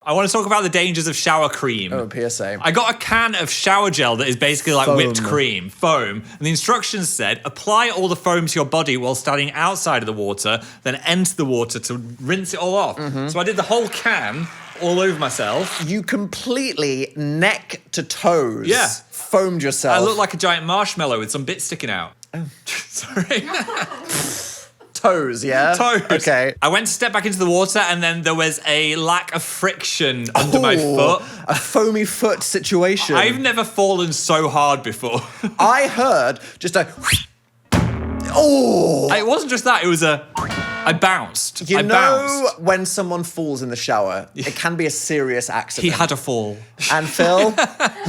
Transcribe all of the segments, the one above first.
I want to talk about the dangers of shower cream. Oh, PSA. I got a can of shower gel that is basically like Foam. whipped cream, foam. And the instructions said, apply all the foam to your body while standing outside of the water, then enter the water to rinse it all off. So I did the whole can all over myself. You completely neck to toes foamed yourself. I look like a giant marshmallow with some bits sticking out. Oh. Sorry. Toes, yeah? Toes. Okay. I went to step back into the water and then there was a lack of friction under my foot. A foamy foot situation. I've never fallen so hard before. I heard just a... Oh! It wasn't just that, it was a... I bounced. You I know bounced. when someone falls in the shower, it can be a serious accident. He had a fall. And Phill,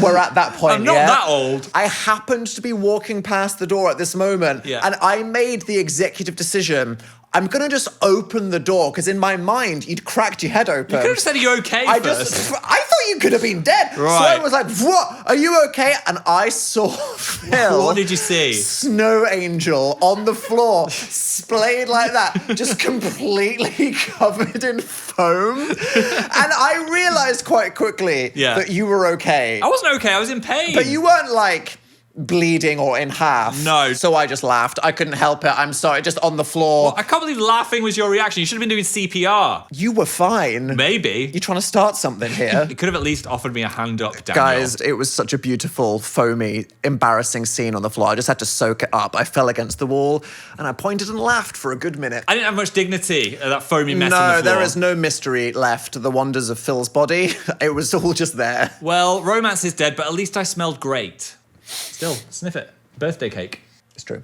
we're at that point, I'm not that old. I happened to be walking past the door at this moment, and I made the executive decision, I'm going to just open the door, because in my mind, you'd cracked your head open. You could have said, are you okay first? I thought you could have been dead. Right. So I was like, what? Are you okay? And I saw Phill. What did you see? Snow angel on the floor, splayed like that, just completely covered in foam. And I realized quite quickly that you were okay. I wasn't okay, I was in pain. But you weren't like bleeding or in half. No. So I just laughed. I couldn't help it. I'm sorry. Just on the floor. Well, I can't believe laughing was your reaction. You should have been doing CPR. You were fine. Maybe. You're trying to start something here. You could have at least offered me a hand up, Daniel. Guys, it was such a beautiful, foamy, embarrassing scene on the floor. I just had to soak it up. I fell against the wall and I pointed and laughed for a good minute. I didn't have much dignity at that foamy mess on the floor. No, there is no mystery left. The wonders of Phil's body. It was all just there. Well, romance is dead, but at least I smelled great. Still, sniff it. Birthday cake. It's true.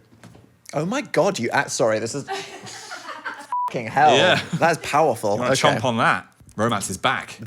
Oh my God, you act... Sorry, this is... fucking hell. Yeah. That's powerful. You want to chomp on that? Romance is back.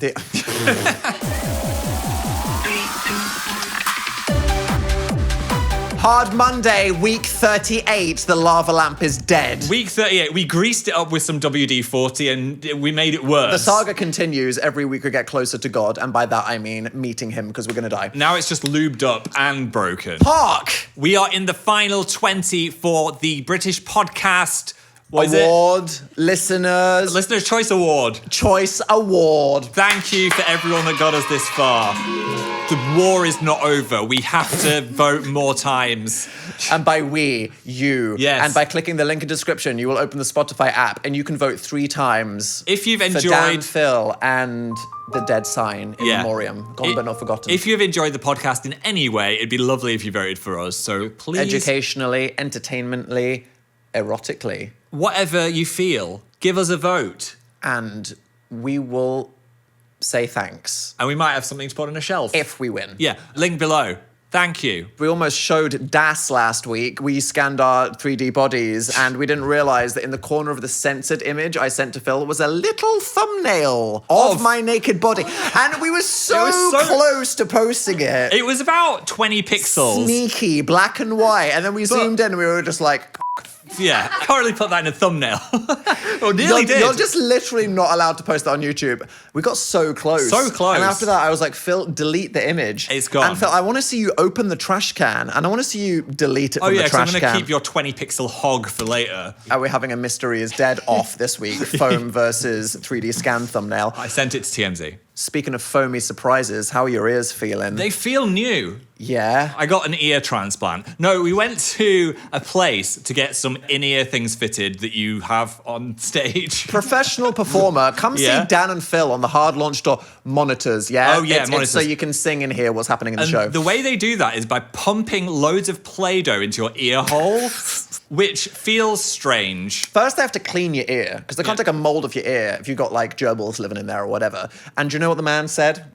Hard Monday, week 38, the lava lamp is dead. Week 38, we greased it up with some WD-40 and we made it worse. The saga continues. Every week we get closer to God, and by that I mean meeting him, because we're going to die. Now it's just lubed up and broken. Park! We are in the final 20 for the British Podcast... Award, listeners. Listener's Choice Award. Choice Award. Thank you for everyone that got us this far. The war is not over. We have to vote more times. And by we, you. Yes. And by clicking the link in description, you will open the Spotify app and you can vote 3 times. If you've enjoyed... For Dan, Phill, and the dead sign in memoriam. Gone but not forgotten. If you've enjoyed the podcast in any way, it'd be lovely if you voted for us. So please... Educationally, entertainmentally, erotically. Whatever you feel, give us a vote. And we will say thanks. And we might have something to put on a shelf. If we win. Yeah, link below. Thank you. We almost showed Das last week. We scanned our 3D bodies and we didn't realise that in the corner of the censored image I sent to Phill was a little thumbnail of my naked body. And we were so close to posting it. It was about 20 pixels. Sneaky, black and white. And then we zoomed in and we were just like... Yeah, I can't really put that in a thumbnail. Or nearly did. You're just literally not allowed to post that on YouTube. We got so close. So close. And after that, I was like, Phill, delete the image. It's gone. And Phill, I want to see you open the trash can, and I want to see you delete it from the trash can. I'm going to keep your 20-pixel hog for later. Are we having a Mystery is Dead off this week? Foam versus 3D scan thumbnail. I sent it to TMZ. Speaking of foamy surprises, how are your ears feeling? They feel new. Yeah. I got an ear transplant. No, we went to a place to get some in-ear things fitted that you have on stage. Professional performer. Come see Dan and Phill on the hard launch door. Monitors, yeah? Oh, yeah, monitors. So you can sing and hear what's happening in the show. The way they do that is by pumping loads of Play-Doh into your ear hole, which feels strange. First, they have to clean your ear, because they can't take a mold of your ear if you've got, like, gerbils living in there or whatever. And do you know what the man said?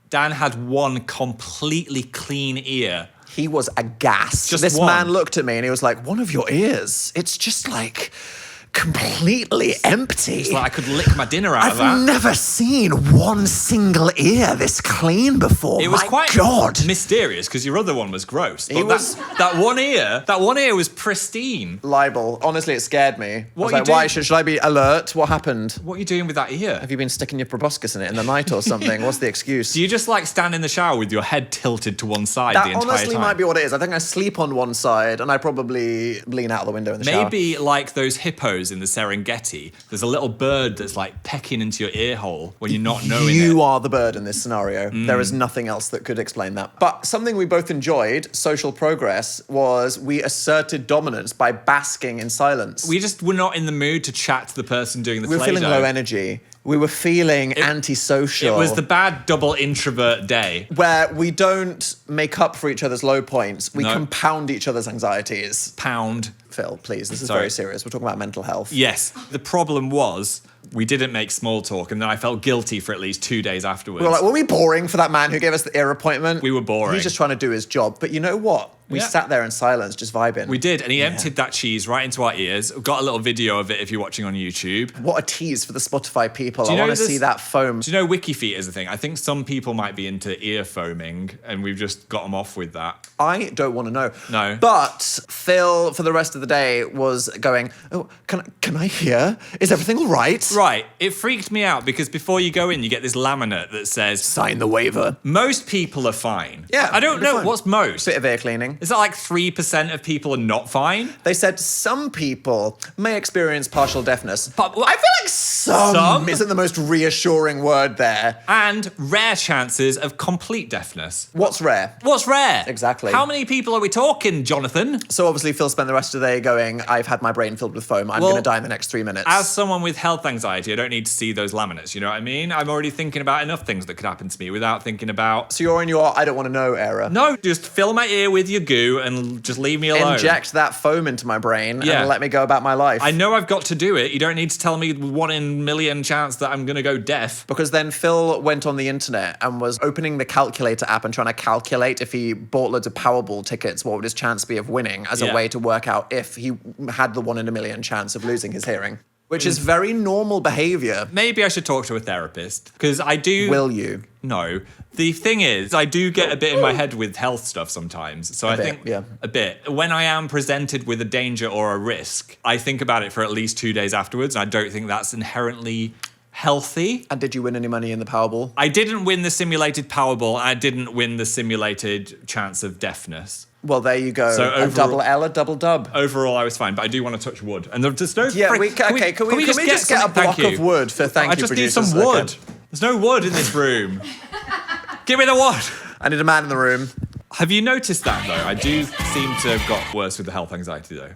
Dan had one completely clean ear. He was aghast. Just this one. man looked at me and he was like, one of your ears, it's just like completely empty. It's like I could lick my dinner out of that. I've never seen one single ear this clean before. It was quite mysterious because your other one was gross. But that one ear was pristine. Libel. Honestly, it scared me. What I was like, why should I be alert? What happened? What are you doing with that ear? Have you been sticking your proboscis in it in the night or something? What's the excuse? Do you just like stand in the shower with your head tilted to one side the entire time? That honestly might be what it is. I think I sleep on one side and I probably lean out the window in the shower. Maybe like those hippos photos in the Serengeti, there's a little bird that's like pecking into your ear hole when you're not knowing it. You are the bird in this scenario. There is nothing else that could explain that. But something we both enjoyed, social progress, was we asserted dominance by basking in silence. We just were not in the mood to chat to the person doing the We were Play-Doh. feeling low energy. We were feeling antisocial. It was the bad double introvert day. where we don't make up for each other's low points. We No. compound each other's anxieties. Pound. Phil, please, this is Sorry. very serious. We're talking about mental health. Yes. The problem was we didn't make small talk, and then I felt guilty for at least 2 days afterwards. We were like, were we boring for that man who gave us the ear appointment? We were boring. He's just trying to do his job. But you know what? We Yeah. sat there in silence, just vibing. We did, and he emptied that cheese right into our ears. We've got a little video of it if you're watching on YouTube. What a tease for the Spotify people. Do you I know want to this- see that foam. Do you know WikiFeet is a thing? I think some people might be into ear foaming, and we've just got them off with that. I don't want to know. No. But Phil, for the rest of the day, was going, oh, can I hear? Is everything all right? Right, it freaked me out because before you go in, you get this laminate that says, Sign the waiver. most people are fine. Yeah, I don't they're know, fine. what's most? Bit of ear cleaning. Is that like 3% of people are not fine? They said some people may experience partial deafness. But I feel like some Some? isn't the most reassuring word there. And rare chances of complete deafness. What's rare? What's rare? Exactly. How many people are we talking, Jonathan? So obviously Phil spent the rest of the day going, I've had my brain filled with foam. I'm Well, going to die in the next 3 minutes. As someone with health anxiety, I don't need to see those laminates, you know what I mean? I'm already thinking about enough things that could happen to me without thinking about... So you're in your I don't want to know era. No, just fill my ear with your goo and just leave me alone. Inject that foam into my brain Yeah. and let me go about my life. I know I've got to do it. You don't need to tell me 1 in a million chance that I'm going to go deaf. Because then Phil went on the internet and was opening the calculator app and trying to calculate if he bought loads of Powerball tickets, what would his chance be of winning as Yeah. a way to work out if he had the 1 in a million chance of losing his hearing. Which is very normal behavior. Maybe I should talk to a therapist because I do... Will you? No. The thing is, I do get a bit in my head with health stuff sometimes. So I bit, think yeah. a bit. When I am presented with a danger or a risk, I think about it for at least 2 days afterwards. And I don't think that's inherently healthy. And did you win any money in the Powerball? I didn't win the simulated Powerball. I didn't win the simulated chance of deafness. Well, there you go. So a overall- double L, a double dub. Overall, I was fine, but I do want to touch wood. And there's no... Yeah, frick- can we just get a something? block Thank of you. wood for thank I you, just need producers? some wood. Okay. There's no wood in this room. Give me the wood. I need a man in the room. Have you noticed that, though? I do seem to have got worse with the health anxiety, though.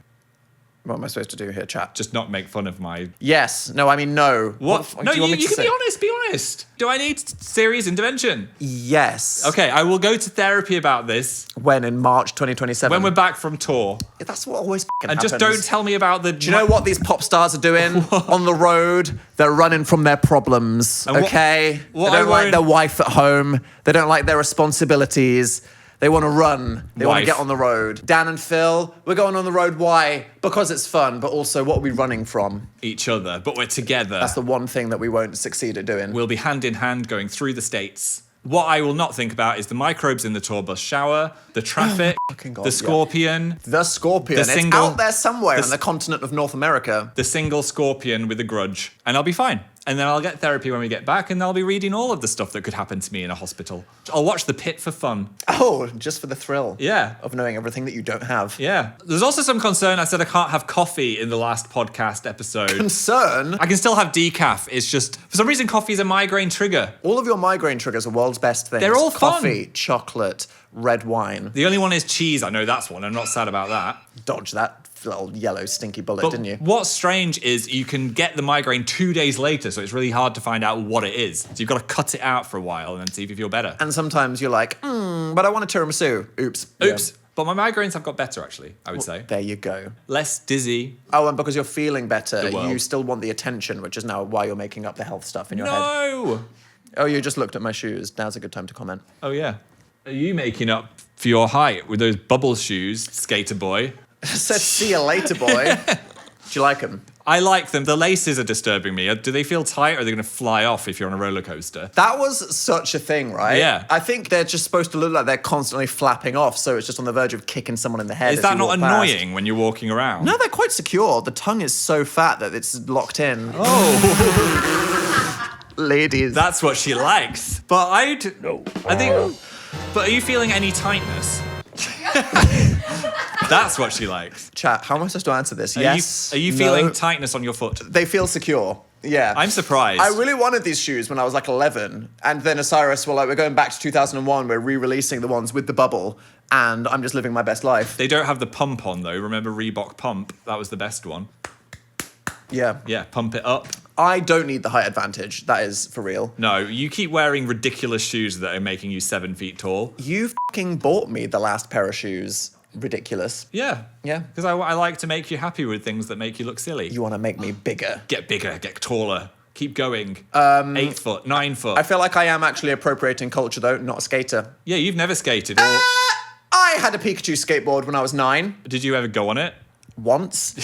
What am I supposed to do here, chat? Just not make fun of my... Yes. No, I mean no. What? the fuck No, do you want me you to can say? be honest, be honest. Do I need serious intervention? Yes. Okay, I will go to therapy about this When in March 2027? when we're back from tour. That's what always And happens. just don't tell me about the... Do you know what these pop stars are doing on the road? They're running from their problems, And what- okay? what they I don't like won't- their wife at home. They don't like their responsibilities. They want to run. They want to Wife. get on the road. Dan and Phil, we're going on the road. Why? Because it's fun, but also what are we running from? Each other, but we're together. That's the one thing that we won't succeed at doing. We'll be hand in hand going through the states. What I will not think about is the microbes in the tour bus shower, the traffic, fucking God, the yeah. scorpion, The scorpion. The It's single- out there somewhere the on the continent of North America. the single scorpion with a grudge, and I'll be fine. And then I'll get therapy when we get back, and I'll be reading all of the stuff that could happen to me in a hospital. I'll watch The Pit for fun. Oh, just for the thrill. Yeah. Of knowing everything that you don't have. Yeah. There's also some concern. I said I can't have coffee in the last podcast episode. Concern. I can still have decaf. It's just, for some reason, coffee is a migraine trigger. All of your migraine triggers are world's best things. They're all fun. Coffee, chocolate, red wine. The only one is cheese. I know that's one. I'm not sad about that. Dodge that little yellow stinky bullet, But didn't you? what's strange is you can get the migraine 2 days later, so it's really hard to find out what it is. So you've got to cut it out for a while and then see if you feel better. And sometimes you're like, but I want a tiramisu. Oops. Oops. But my migraines have got better, actually, I would say. There you go. Less dizzy. Oh, and because you're feeling better, The world. you still want the attention, which is now why you're making up the health stuff in your head. No! Oh, you just looked at my shoes. Now's a good time to comment. Oh, yeah. Are you making up for your height with those bubble shoes, skater boy? Said, see you later, boy. Do you like them? I like them. The laces are disturbing me. Do they feel tight or are they going to fly off if you're on a roller coaster? That was such a thing, right? Yeah. I think they're just supposed to look like they're constantly flapping off, so it's just on the verge of kicking someone in the head. Is as that you not walk past. annoying when you're walking around? No, they're quite secure. The tongue is so fat that it's locked in. Oh, Ladies. that's what she likes. But I think. But are you feeling any tightness? That's what she likes. Chat, how am I supposed to answer this? Are Yes. you no. feeling tightness on your foot? They feel secure. Yeah. I'm surprised. I really wanted these shoes when I was like 11. And then Osiris were like, we're going back to 2001. We're re-releasing the ones with the bubble. And I'm just living my best life. They don't have the pump on, though. Remember Reebok Pump? That was the best one. Yeah. Yeah, pump it up. I don't need the height advantage. That is for real. No, you keep wearing ridiculous shoes that are making you 7 feet tall. You fucking bought me the last pair of shoes. Ridiculous. Yeah. Yeah. Because I like to make you happy with things that make you look silly. You want to make me bigger. Get bigger, get taller. Keep going. 8 foot, 9 foot. I feel like I am actually appropriating culture, though, not a skater. Yeah, you've never skated. Or I had a Pikachu skateboard when I was 9. did you ever go on it? Once.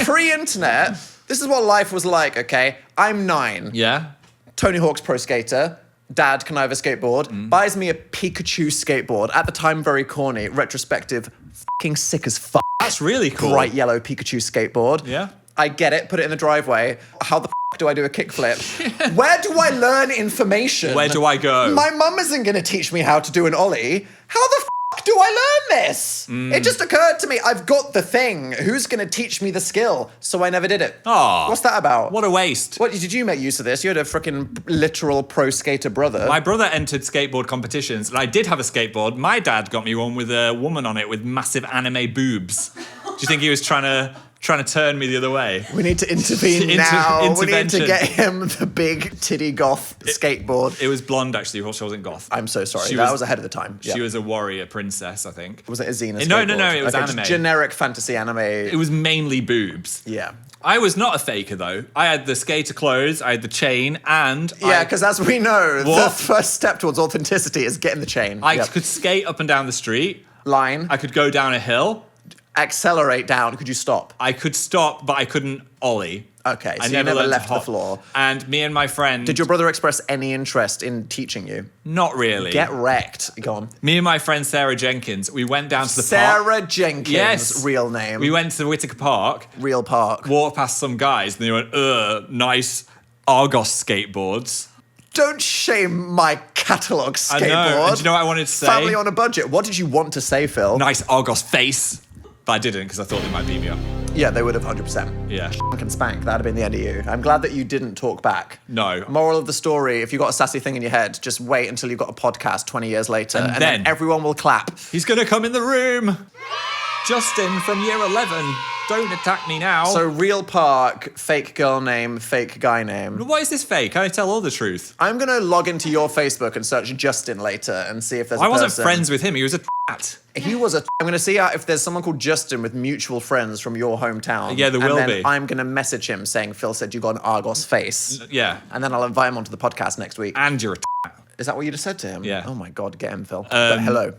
Pre-internet. This is what life was like, okay? I'm 9. Yeah. Tony Hawk's pro skater. Dad, can I have a skateboard? Buys me a Pikachu skateboard. At the time, very corny. Retrospective, fucking sick as fuck. That's really cool. Bright yellow Pikachu skateboard. Yeah. I get it, put it in the driveway. How the fuck do I do a kickflip? Where do I learn information? Where do I go? My mum isn't going to teach me how to do an ollie. How the fuck do I learn this? It just occurred to me, I've got the thing. Who's going to teach me the skill? So I never did it. Aw. What's that about? What a waste. What did you make use of this? You had a freaking literal pro skater brother. My brother entered skateboard competitions, and I did have a skateboard. My dad got me one with a woman on it with massive anime boobs. Do you think he was trying to turn me the other way? We need to intervene now. We need to Intervention. get him the big titty goth skateboard. It was blonde, actually. She wasn't goth. I'm so sorry. She That was ahead of the time. She was a warrior princess, I think. Was it a Xena No, skateboard? it was just anime. generic fantasy anime. It was mainly boobs. Yeah. I was not a faker, though. I had the skater clothes, I had the chain, and Yeah, because as we know, the What? first step towards authenticity is getting the chain. I Yep. could skate up and down the street. Line. I could go down a hill. Accelerate down. Could you stop? I could stop, but I couldn't ollie. Okay, I so you never learned to left the hop. floor. And me and my friend... Did your brother express any interest in teaching you? Not really. Get wrecked. Go on. Me and my friend Sarah Jenkins, we went down to the park. Sarah Jenkins, Yes. real name. We went to Whittaker Park, Real park. walked past some guys, and they went, nice Argos skateboards. Don't shame my catalogue skateboard. I know. And do you know what I wanted to say? Family on a budget. What did you want to say, Phil? Nice Argos face. But I didn't, because I thought they might beat me up. Yeah, they would have 100%. Yeah. And spank. That'd have been the end of you. I'm glad that you didn't talk back. No. Moral of the story, if you've got a sassy thing in your head, just wait until you've got a podcast 20 years later. And And then- then everyone will clap. He's going to come in the room. Justin from year 11. Don't attack me now. So real park, fake girl name, fake guy name. Why is this fake? I tell all the truth. I'm going to log into your Facebook and search Justin later and see if there's I a wasn't person. friends with him. He was a twat. He was a... I'm going to see if there's someone called Justin with mutual friends from your hometown. Yeah, there will and then be. I'm going to message him saying, Phil said you got an Argos face. Yeah. And then I'll invite him onto the podcast next week. And you're a twat. Is that what you just said to him? Yeah. Oh my God, get him, Phil. But hello.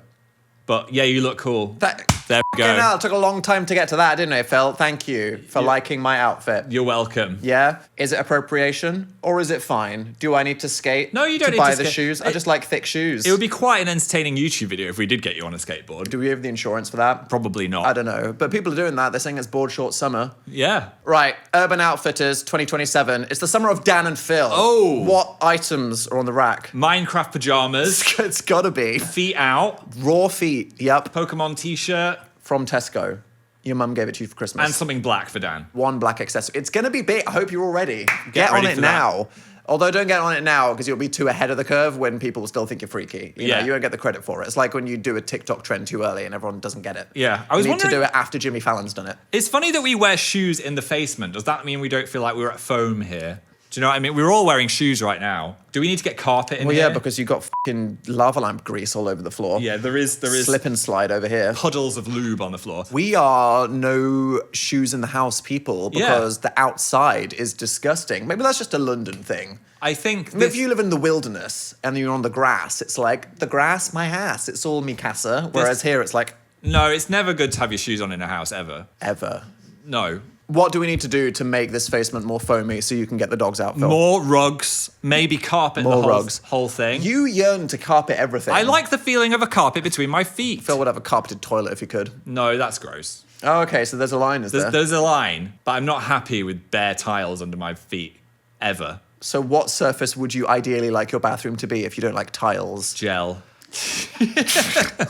But yeah, you look cool. There we go. It took a long time to get to that, didn't it, Phil? Thank you for liking my outfit. You're welcome. Yeah? Is it appropriation or is it fine? Do I need to skate? No, you don't to need buy to the skate. shoes? I just like thick shoes. It would be quite an entertaining YouTube video if we did get you on a skateboard. Do we have the insurance for that? Probably not. I don't know. But people are doing that. They're saying it's board short summer. Yeah. Right. Urban Outfitters 2027. It's the summer of Dan and Phil. Oh. What items are on the rack? Minecraft pajamas, It's gotta be. feet out, Raw feet. Yep. Pokemon t-shirt, From Tesco. Your mum gave it to you for Christmas. and something black for Dan. One black accessory. It's going to be big. I hope you're all ready. Get ready on it for that. now. Although don't get on it now because you'll be too ahead of the curve when people will still think you're freaky. You know, Yeah. you won't get the credit for it. It's like when you do a TikTok trend too early and everyone doesn't get it. Yeah. I was you need to wondering- do it after Jimmy Fallon's done it. It's funny that we wear shoes in the basement. Does that mean we don't feel like we're at foam here? Do you know what I mean? We're all wearing shoes right now. Do we need to get carpet in Well, here? yeah, because you got fucking lava lamp grease all over the floor. Yeah, there is Slip and slide over here. puddles of lube on the floor. We are no shoes in the house people because the outside is disgusting. Maybe that's just a London thing. I think If you live in the wilderness and you're on the grass, it's like, the grass, my ass. It's all me casa. Whereas here it's like, No, it's never good to have your shoes on in a house, ever. ever. No. What do we need to do to make this basement more foamy so you can get the dogs out, Phil? More rugs, maybe carpet More the whole, rugs. whole thing. You yearn to carpet everything. I like the feeling of a carpet between my feet. Phil would have a carpeted toilet if he could. No, that's gross. Oh, okay, so there's a line, is there? There's a line, but I'm not happy with bare tiles under my feet, ever. So what surface would you ideally like your bathroom to be if you don't like tiles? Gel.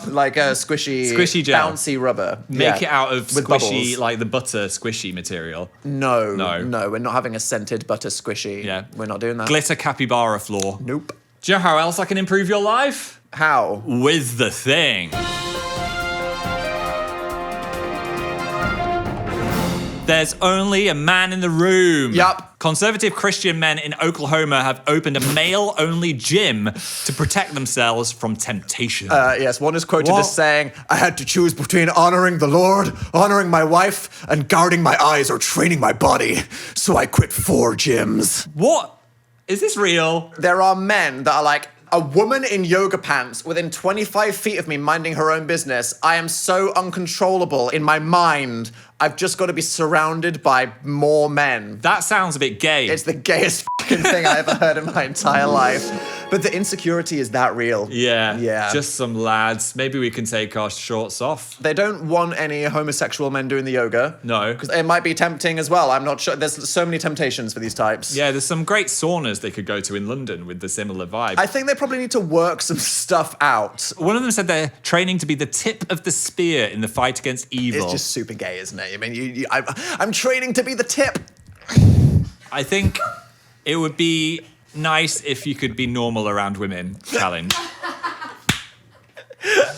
Like a squishy gel. bouncy rubber. Make it out of with squishy, bubbles. like the butter squishy material. No, No. we're not having a scented butter squishy. Yeah. We're not doing that. Glitter capybara floor. Nope. Do you know how else I can improve your life? How? With the thing. There's only a man in the room. Yup. Conservative Christian men in Oklahoma have opened a male-only gym to protect themselves from temptation. Yes, one is quoted What? as saying, I had to choose between honoring the Lord, honoring my wife, and guarding my eyes or training my body. So I quit 4 gyms. What? Is this real? There are men that are like, a woman in yoga pants within 25 feet of me minding her own business. I am so uncontrollable in my mind. I've just got to be surrounded by more men. That sounds a bit gay. It's the gayest fucking thing I ever heard in my entire life. But the insecurity is that real. Yeah. Yeah. Just some lads. Maybe we can take our shorts off. They don't want any homosexual men doing the yoga. No. Because it might be tempting as well. I'm not sure. There's so many temptations for these types. Yeah, there's some great saunas they could go to in London with the similar vibe. I think they probably need to work some stuff out. One of them said they're training to be the tip of the spear in the fight against evil. It's just super gay, isn't it? I mean, I'm training to be the tip. I think it would be nice if you could be normal around women. Challenge.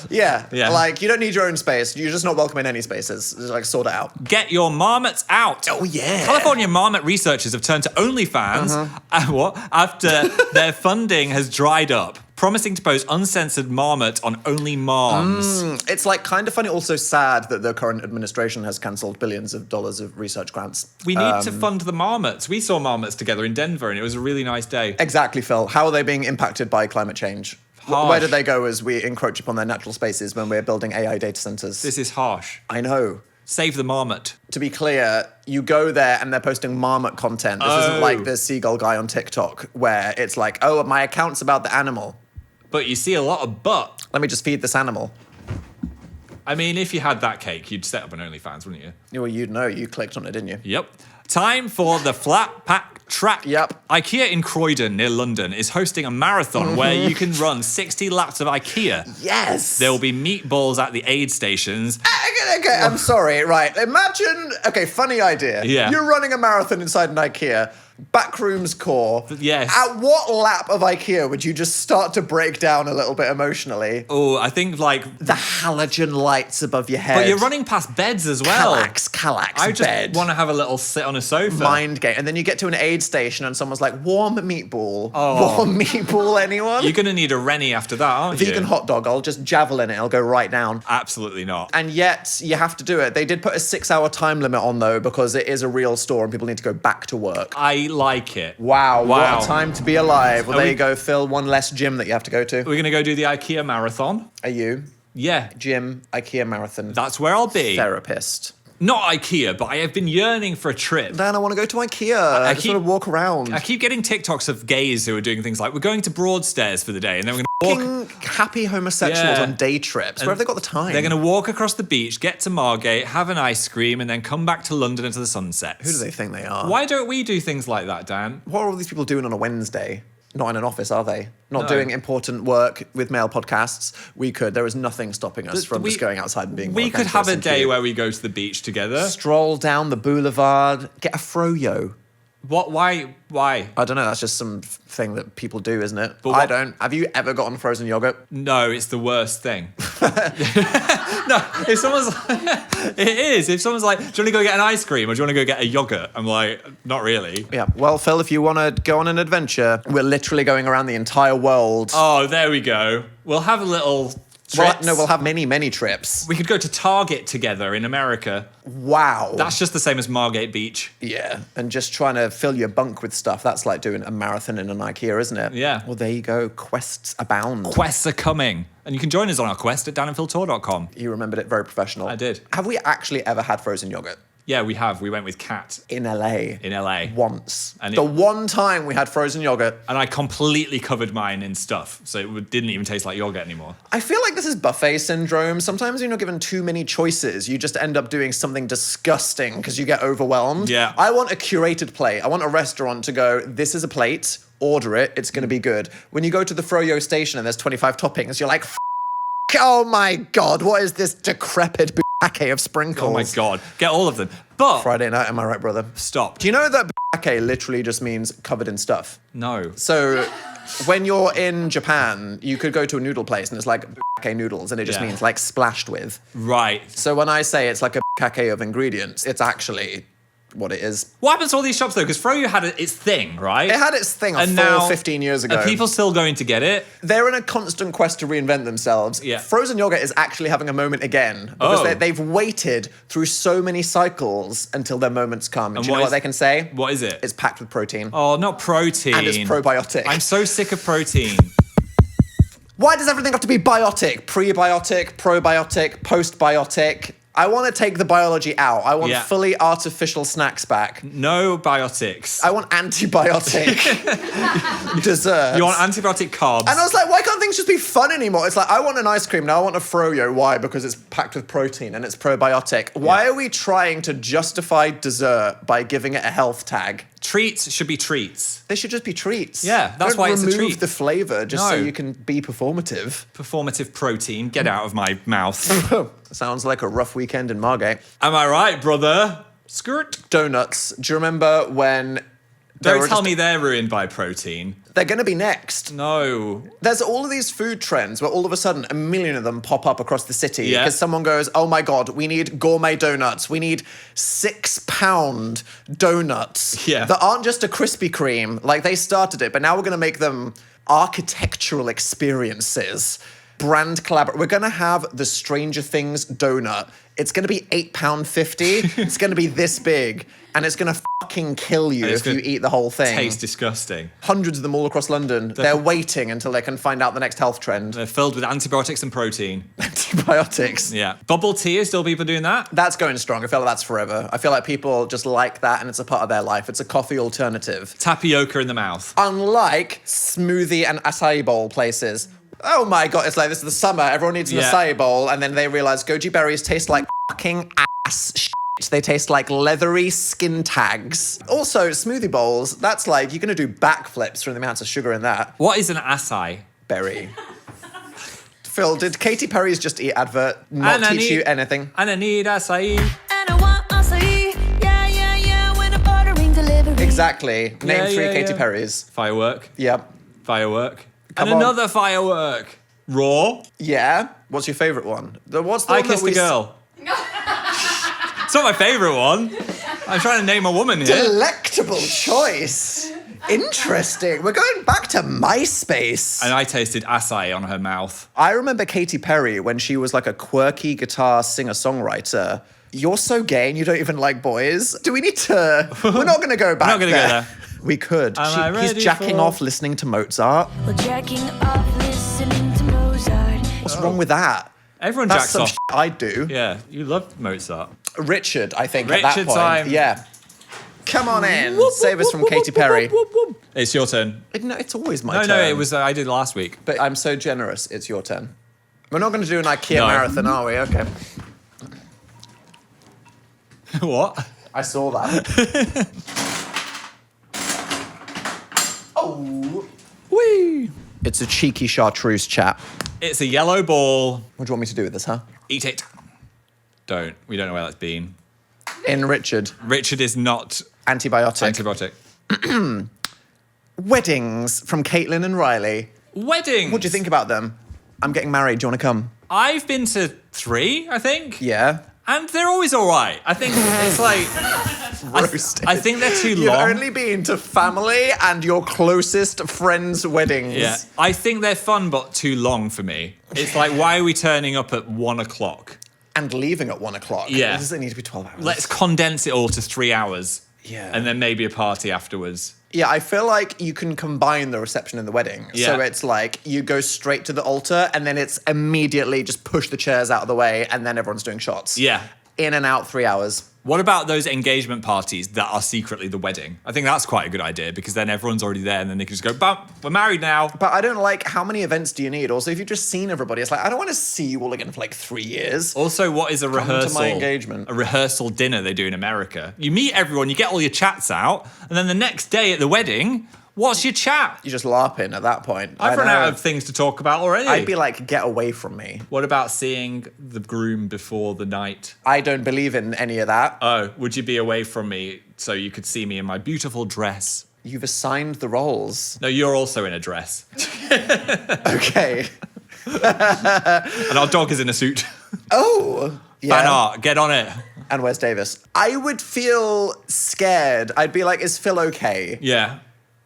Yeah. Yeah. Like, you don't need your own space. You're just not welcome in any spaces. Just like, sort it out. Get your marmots out. Oh, yeah. California marmot researchers have turned to OnlyFans after their funding has dried up, promising to post uncensored marmot on Only Moms. It's like kind of funny, also sad that the current administration has cancelled billions of dollars of research grants. We need to fund the marmots. We saw marmots together in Denver, and it was a really nice day. Exactly, Phil. How are they being impacted by climate change? Harsh. Where do they go as we encroach upon their natural spaces when we're building AI data centers? This is harsh. I know. Save the marmot. To be clear, you go there and they're posting marmot content. This isn't like the seagull guy on TikTok where it's like, oh, my account's about the animal. But you see a lot of butt. Let me just feed this animal. I mean, if you had that cake, you'd set up an OnlyFans, wouldn't you? Well, you'd know. You clicked on it, didn't you? Yep. Time for the Flat Pack Track. Yep. IKEA in Croydon, near London, is hosting a marathon where you can run 60 laps of IKEA. Yes. There will be meatballs at the aid stations. Okay, I'm sorry. Right. Imagine, okay, funny idea. Yeah. You're running a marathon inside an IKEA. Backrooms core. Yes. At what lap of IKEA would you just start to break down a little bit emotionally? Oh, I think like... The halogen lights above your head. But you're running past beds as well. Kallax, I just bed. want to have a little sit on a sofa. Mind game. And then you get to an aid station and someone's like, warm meatball. Oh. Warm meatball, anyone? You're going to need a Rennie after that, aren't you? Vegan hot dog. I'll just javelin it. It'll go right down. Absolutely not. And yet, you have to do it. They did put a 6-hour time limit on, though, because it is a real store and people need to go back to work. I like it. Wow, what a time to be alive. Well, Are there we- you go, Phil. One less gym that you have to go to. We're going to go do the IKEA marathon. Are you? Yeah, Gym, IKEA marathon, that's where I'll be. therapist. Not IKEA, but I have been yearning for a trip. Dan, I want to go to IKEA. I just keep- want to walk around. I keep getting TikToks of gays who are doing things like, we're going to Broadstairs for the day, and then we're going to walk... Fucking happy homosexuals Yeah. on day trips. Where have they got the time? They're going to walk across the beach, get to Margate, have an ice cream, and then come back to London into the sunsets. Who do they think they are? Why don't we do things like that, Dan? What are all these people doing on a Wednesday? Not in an office, are they? Not No. doing important work with male podcasts. We could. There is nothing stopping us from just going outside and being We more could have adventurous a and day cute. where we go to the beach together. Stroll down the boulevard, get a froyo. What? Why? I don't know, that's just some thing that people do, isn't it? But I what- don't. Have you ever gotten frozen yogurt? No, it's the worst thing. No, if someone's it is. If someone's like, do you want to go get an ice cream or do you want to go get a yogurt? I'm like, not really. Yeah. Well, Phil, if you want to go on an adventure, we're literally going around the entire world. Oh, there we go. We'll have a little trips. We'll have many trips. We could go to Target together in America. Wow. That's just the same as Margate Beach. Yeah, and just trying to fill your bunk with stuff. That's like doing a marathon in an IKEA, isn't it? Yeah. Well, there you go. Quests abound. Quests are coming. And you can join us on our quest at danandphiltour.com. You remembered it very professional. I did. Have we actually ever had frozen yogurt? Yeah, we have. We went with Kat In LA. in LA. Once. And the one time we had frozen yogurt. And I completely covered mine in stuff, so it didn't even taste like yogurt anymore. I feel like this is buffet syndrome. Sometimes you're not given too many choices. You just end up doing something disgusting because you get overwhelmed. Yeah. I want a curated plate. I want a restaurant to go, this is a plate, order it, it's going to be good. When you go to the Froyo station and there's 25 toppings, you're like, oh my God, what is this decrepit bukkake of sprinkles? Oh my God. Get all of them. But Friday night, am I right, brother? stop. Do you know that bukkake literally just means covered in stuff? No. So when you're in Japan, you could go to a noodle place and it's like bukkake noodles and it just Yeah. means like splashed with. Right. So when I say it's like a bukkake of ingredients, it's actually what it is. What happens to all these shops though? Because Froyo had its thing, right? It had its thing And 15 years ago. Are people still going to get it? They're in a constant quest to reinvent themselves. Yeah. Frozen yogurt is actually having a moment again because Oh. they've waited through so many cycles until their moments come. And do you know what they can say? What is it? It's packed with protein. Oh, not protein. And it's probiotic. I'm so sick of protein. Why does everything have to be biotic? Prebiotic, probiotic, postbiotic. I want to take the biology out. I want Yeah. fully artificial snacks back. No biotics. I want antibiotic desserts. You want antibiotic carbs. And I was like, why can't things just be fun anymore? It's like, I want an ice cream, now I want a Froyo. Why? Because it's packed with protein and it's probiotic. Why are we trying to justify dessert by giving it a health tag? Treats should be treats. They should just be treats. Yeah, that's Don't why it's a remove treat. the flavor just so No. you can be performative. Performative protein. Get out of my mouth. Sounds like a rough weekend in Margate. Am I right, brother? Skirt. Donuts. Do you remember when... Don't tell me they're ruined by protein. They're going to be next. No. There's all of these food trends where all of a sudden a million of them pop up across the city Yeah. because someone goes, oh my God, we need gourmet donuts. We need 6-pound donuts Yeah. that aren't just a Krispy Kreme. Like they started it, but now we're going to make them architectural experiences. Brand collab. We're going to have the Stranger Things donut. It's going to be £8.50. It's going to be this big. And it's going to fucking kill you And it's if you gonna eat the whole thing. Tastes disgusting. Hundreds of them all across London. They're waiting until they can find out the next health trend. They're filled with antibiotics and protein. Antibiotics. Yeah. Bubble tea, is still people doing that? That's going strong. I feel like that's forever. I feel like people just like that and it's a part of their life. It's a coffee alternative. Tapioca in the mouth. Unlike smoothie and acai bowl places. Oh my God, it's like this is the summer. Everyone needs an Yeah. acai bowl. And then they realize goji berries taste like fucking ass shit. They taste like leathery skin tags. Also, smoothie bowls, that's like, you're going to do backflips from the amount of sugar in that. What is an acai? Berry. Phil, did Katy Perry's Just Eat advert not teach you anything? And I need acai. And I want acai, yeah, when I'm ordering delivery. Exactly. Name Yeah, 3 yeah, Katy yeah. Perry's. Firework. Yep. Firework. Come and on. another firework. Raw. Yeah. What's your favourite one? What's the I one that kissed we a girl. It's not my favourite one. I'm trying to name a woman here. Delectable choice. Interesting. We're going back to MySpace. And I tasted acai on her mouth. I remember Katy Perry when she was like a quirky guitar singer-songwriter. You're so gay and you don't even like boys. Do we need to... We're not going to go back not gonna go there. there. We could. Am I He's ready jacking for- off listening to Mozart. We're jacking off listening to Mozart. What's wrong with that? Everyone That's jacks some off. shit I'd do. Yeah, you love Mozart. Richard, I think, at that Richard point. time. Yeah. Come on in. Save us from Katy Perry. It's your turn. No, it's always my No, turn. no, it was I did last week. But I'm so generous, it's your turn. We're not going to do an IKEA No. marathon, are we? Okay. What? I saw that. Oh. Whee! It's a cheeky chartreuse chat. It's a yellow ball. What do you want me to do with this, huh? Eat it. Don't. We don't know where that's been. In Richard. Richard is not Antibiotic. antibiotic. Weddings from Caitlin and Riley. Weddings. What do you think about them? I'm getting married. Do you want to come? I've been to 3, I think. Yeah. And they're always all right. I think it's like... Roasted. I think they're too You've long. only been to family and your closest friends' weddings. Yeah. I think they're fun, but too long for me. It's like, why are we turning up at 1 o'clock? And leaving at 1 o'clock. Yeah. Does it need to be 12 hours? Let's condense it all to 3 hours. Yeah. And then maybe a party afterwards. Yeah, I feel like you can combine the reception and the wedding. So Yeah. it's like you go straight to the altar and then it's immediately just push the chairs out of the way and then everyone's doing shots. Yeah. In and out 3 hours. What about those engagement parties that are secretly the wedding? I think that's quite a good idea because then everyone's already there and then they can just go, but we're married now. But I don't like, how many events do you need? Also, if you've just seen everybody, it's like, I don't want to see you all again for like 3 years. Also, what is a rehearsal? to my engagement. A rehearsal dinner they do in America. You meet everyone, you get all your chats out, and then the next day at the wedding, what's your chat? You're just LARPing at that point. I've run out of things to talk about already. I'd be like, get away from me. What about seeing the groom before the night? I don't believe in any of that. Oh, would you be away from me so you could see me in my beautiful dress? You've assigned the roles. No, you're also in a dress. Okay. And our dog is in a suit. Oh. Fan art, get on it. And where's Davis? I would feel scared. I'd be like, is Phill okay? Yeah.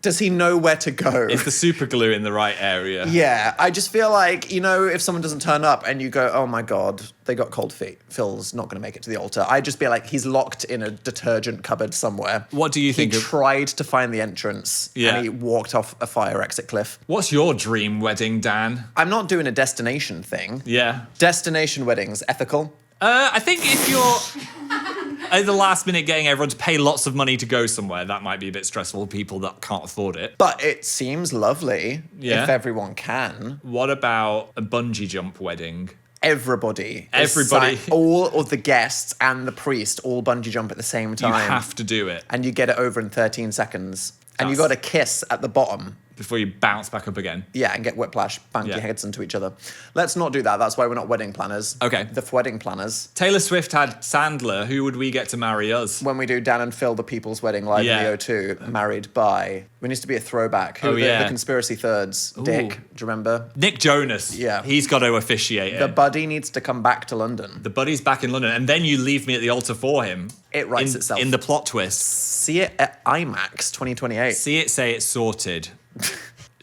Does he know where to go? Is the super glue in the right area? Yeah, I just feel like, if someone doesn't turn up and you go, oh my God, they got cold feet. Phil's not going to make it to the altar. I'd just be like, he's locked in a detergent cupboard somewhere. What do you think He of... tried to find the entrance and he walked off a fire exit cliff. What's your dream wedding, Dan? I'm not doing a destination thing. Yeah. Destination weddings, ethical? I think if you're at the last minute getting everyone to pay lots of money to go somewhere, that might be a bit stressful for people that can't afford it. But it seems lovely Yeah. if everyone can. What about a bungee jump wedding? Everybody. Everybody. All of the guests and the priest all bungee jump at the same time. You have to do it And you get it over in 13 seconds. And you got That's- to kiss at the bottom. before you bounce back up again. Yeah, and get whiplash, bang Yeah. your heads into each other. Let's not do that. That's why we're not wedding planners. Okay. The wedding planners. Taylor Swift had Sandler. Who would we get to marry us? When we do Dan and Phill, the People's Wedding live Yeah. in the O2, married by... It needs to be a throwback. Who Oh, are the, yeah. the conspiracy thirds? Dick, do you remember? Nick Jonas. Yeah. He's got to officiate The it. buddy needs to come back to London. The buddy's back in London, and then you leave me at the altar for him. It writes in, itself. In the plot twist. See it at IMAX 2028. See it, say it's sorted.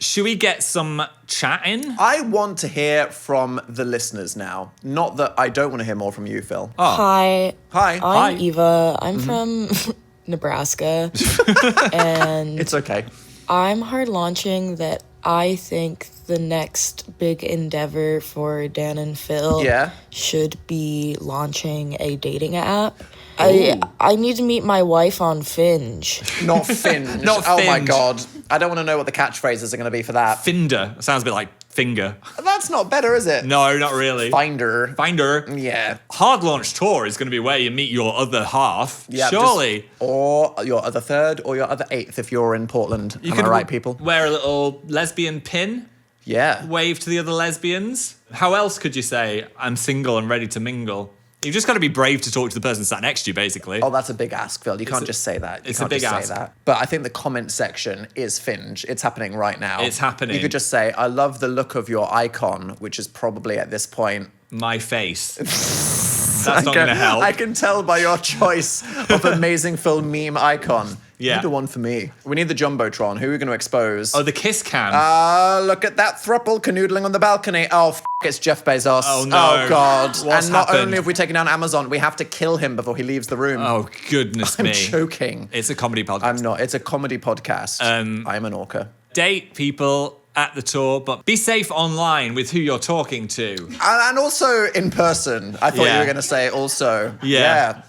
Should we get some chat in? I want to hear from the listeners now. Not that I don't want to hear more from you, Phill. Hi, Hi. I'm Hi. Eva. I'm from Nebraska, and It's okay. I'm hard launching that I think the next big endeavor for Dan and Phill Yeah. should be launching a dating app. I need to meet my wife on Finge. Not Finge. Not Oh my Finge. God. I don't want to know what the catchphrases are going to be for that. Finder. Sounds a bit like finger. That's not better, is it? No, not really. Finder. Finder. Yeah. Hard launch tour is going to be where you meet your other half. Yeah, Surely. Or your other third or your other eighth if you're in Portland. You Am could I right, people? wear a little lesbian pin, Yeah. wave to the other lesbians. How else could you say, I'm single and ready to mingle? You've just got to be brave to talk to the person sat next to you, basically. Oh, that's a big ask, Phil. You can't just say that. You it's a can't big just ask. say that. But I think the comment section is Finge. It's happening right now. It's happening. You could just say, I love the look of your icon, which is probably at this point. My face. That's not going to help. I can tell by your choice of amazing film meme icon. Yeah. You're the one for me. We need the Jumbotron. Who are we going to expose? Oh, the kiss cam. Look at that thruple canoodling on the balcony. Oh, it's Jeff Bezos. Oh, no. Oh, God. What's and not happened? only have we taken down Amazon, we have to kill him before he leaves the room. Oh, goodness I'm me. choking. It's a comedy podcast. I'm not. It's a comedy podcast. I'm an orca. Date people at the tour, but be safe online with who you're talking to. And also in person. I thought Yeah. you were going to say also. Yeah.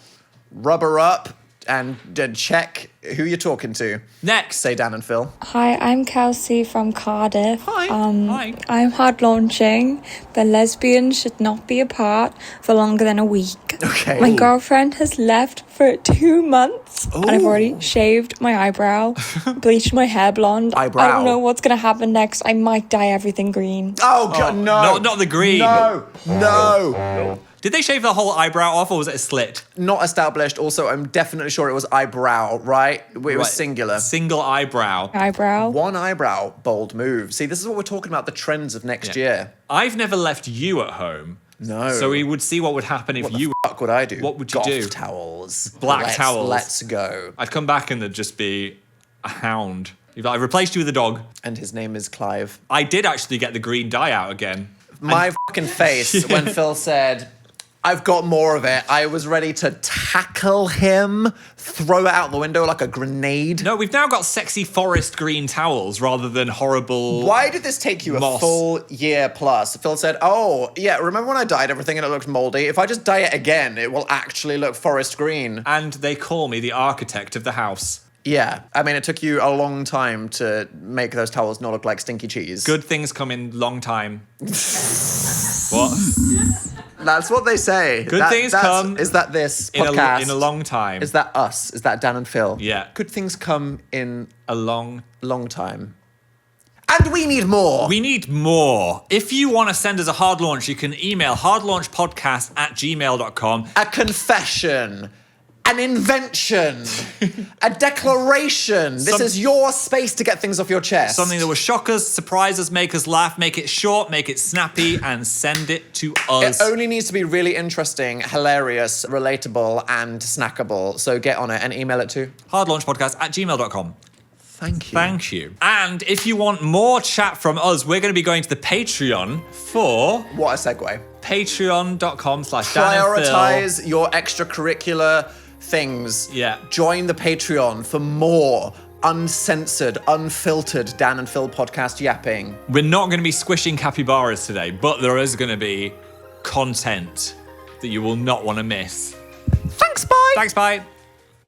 Rubber up and check who you're talking to. Next. Say Dan and Phill. Hi, I'm Kelsey from Cardiff. Hi. Hi. I'm hard launching. The lesbians should not be apart for longer than a week. Okay. My girlfriend has left for 2 months, and I've already shaved my eyebrow, bleached my hair blonde. Eyebrow. I don't know what's gonna happen next. I might dye everything green. Oh, God, no. Not the green. No. Did they shave the whole eyebrow off or was it a slit? Not established. Also, I'm definitely sure it was eyebrow, right? It was Right. singular. Single eyebrow. Eyebrow. One eyebrow, bold move. See, this is what we're talking about, the trends of next year. I've never left you at home. No. So we would see what would happen if What you... the fuck would I do? What would you Goth do? towels. Black towels. Let's go. I'd come back and there'd just be a hound. You'd be like, I replaced you with a dog. And his name is Clive. I did actually get the green dye out again. My fucking face when Phill said, I've got more of it. I was ready to tackle him, throw it out the window like a grenade. No, we've now got sexy forest green towels rather than horrible. Why did this take you a moss. full year plus? Phil said, oh, yeah, remember when I dyed everything and it looked moldy? If I just dye it again, it will actually look forest green. And they call me the architect of the house. Yeah, I mean, it took you a long time to make those towels not look like stinky cheese. Good things come in long time. What? That's what they say. Good things come. Is that this In podcast? in a long time. Is that us? Is that Dan and Phil? Yeah. Good things come in a long... long time. And we need more. We need more. If you want to send us a hard launch, you can email hardlaunchpodcast@gmail.com. A confession. An invention. A declaration. This is your space to get things off your chest. Something that will shock us, surprise us, make us laugh, make it short, make it snappy, and send it to us. It only needs to be really interesting, hilarious, relatable, and snackable. So get on it and email it to hardlaunchpodcast@gmail.com. Thank you. Thank you. And if you want more chat from us, we're going to be going to the Patreon for... What a segue. Patreon.com/Dan Prioritize your extracurricular things. Yeah. Join the Patreon for more uncensored, unfiltered Dan and Phil podcast yapping. We're not going to be squishing capybaras today, but there is going to be content that you will not want to miss. Thanks, bye. Thanks, bye.